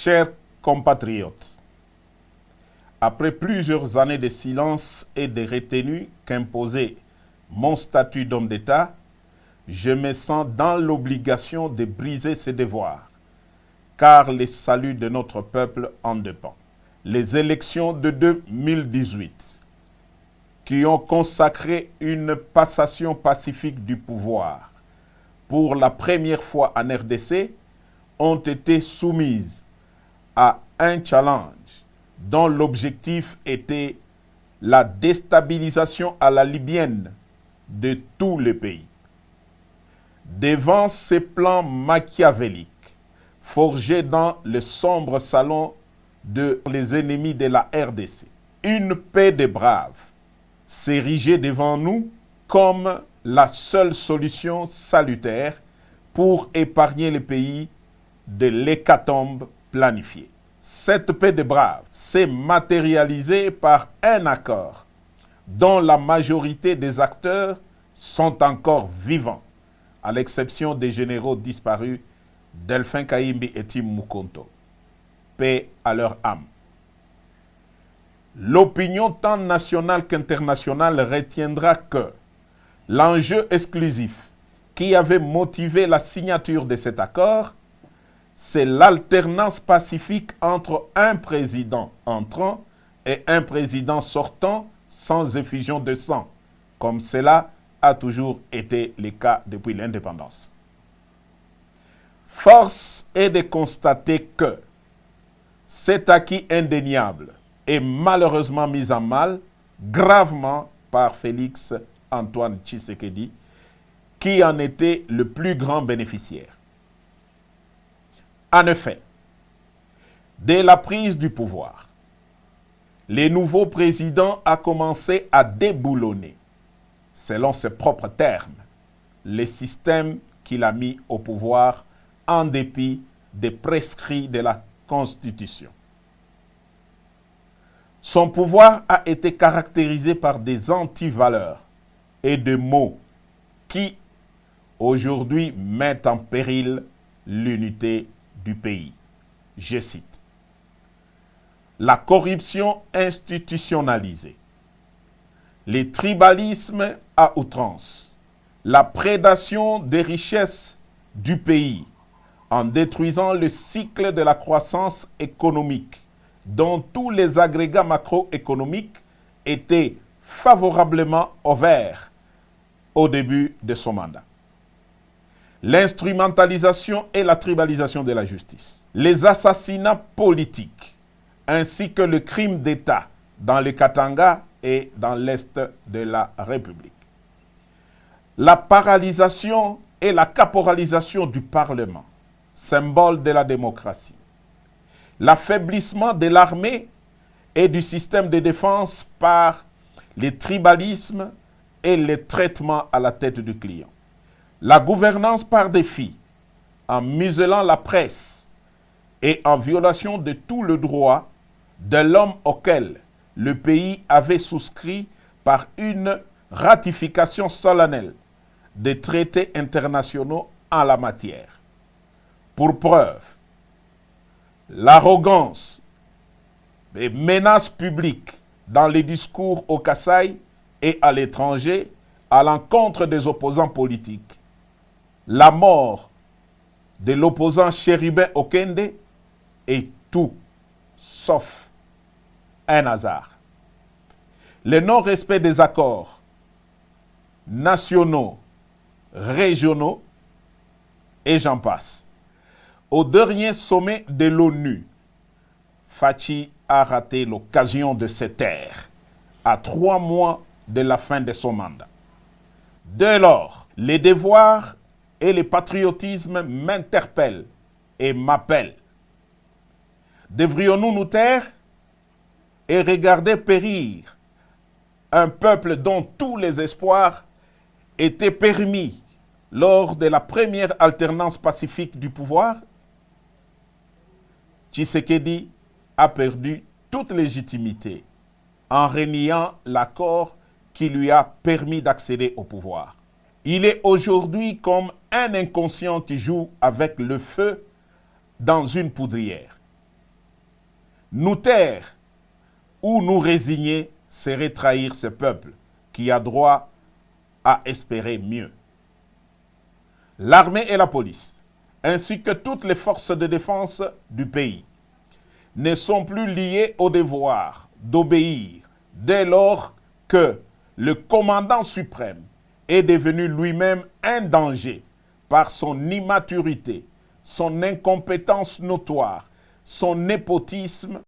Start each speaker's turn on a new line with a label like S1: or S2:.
S1: Chers compatriotes, après plusieurs années de silence et de retenue qu'imposait mon statut d'homme d'État, je me sens dans l'obligation de briser ces devoirs, car le salut de notre peuple en dépend. Les élections de 2018, qui ont consacré une passation pacifique du pouvoir pour la première fois en RDC, ont été soumises à un challenge dont l'objectif était la déstabilisation à la libyenne de tout le pays. Devant ces plans machiavéliques, forgés dans le sombre salon de les ennemis de la RDC, une paix des braves s'érigeait devant nous comme la seule solution salutaire pour épargner le pays de l'hécatombe planifiée. Cette paix des braves s'est matérialisée par un accord dont la majorité des acteurs sont encore vivants, à l'exception des généraux disparus Delphin Kayimbi et Tim Mukonto. Paix à leur âme. L'opinion tant nationale qu'internationale retiendra que l'enjeu exclusif qui avait motivé la signature de cet accord, c'est l'alternance pacifique entre un président entrant et un président sortant sans effusion de sang, comme cela a toujours été le cas depuis l'indépendance. Force est de constater que cet acquis indéniable est malheureusement mis en mal gravement par Félix Antoine Tshisekedi, qui en était le plus grand bénéficiaire. En effet, dès la prise du pouvoir, le nouveau président a commencé à déboulonner, selon ses propres termes, les systèmes qu'il a mis au pouvoir en dépit des prescrits de la Constitution. Son pouvoir a été caractérisé par des antivaleurs et des mots qui, aujourd'hui, mettent en péril l'unité du pays. Je cite: la corruption institutionnalisée, les tribalismes à outrance, la prédation des richesses du pays en détruisant le cycle de la croissance économique dont tous les agrégats macroéconomiques étaient favorablement ouverts au début de son mandat. L'instrumentalisation et la tribalisation de la justice, les assassinats politiques, ainsi que le crime d'État dans le Katanga et dans l'Est de la République. La paralysation et la caporalisation du Parlement, symbole de la démocratie. L'affaiblissement de l'armée et du système de défense par les tribalismes et les traitements à la tête du client. La gouvernance par défi, en muselant la presse et en violation de tout le droit de l'homme auquel le pays avait souscrit par une ratification solennelle des traités internationaux en la matière. Pour preuve, l'arrogance et menaces publiques dans les discours au Kasaï et à l'étranger à l'encontre des opposants politiques, la mort de l'opposant Chérubin Okende est tout sauf un hasard. Le non-respect des accords nationaux, régionaux, et j'en passe. Au dernier sommet de l'ONU, Fachi a raté l'occasion de se taire à 3 mois de la fin de son mandat. Dès lors, les devoirs et le patriotisme m'interpellent et m'appellent. Devrions-nous nous taire et regarder périr un peuple dont tous les espoirs étaient permis lors de la première alternance pacifique du pouvoir? Tshisekedi a perdu toute légitimité en reniant l'accord qui lui a permis d'accéder au pouvoir. Il est aujourd'hui comme un inconscient qui joue avec le feu dans une poudrière. Nous taire ou nous résigner serait trahir ce peuple qui a droit à espérer mieux. L'armée et la police, ainsi que toutes les forces de défense du pays, ne sont plus liées au devoir d'obéir dès lors que le commandant suprême est devenu lui-même un danger par son immaturité, son incompétence notoire, son népotisme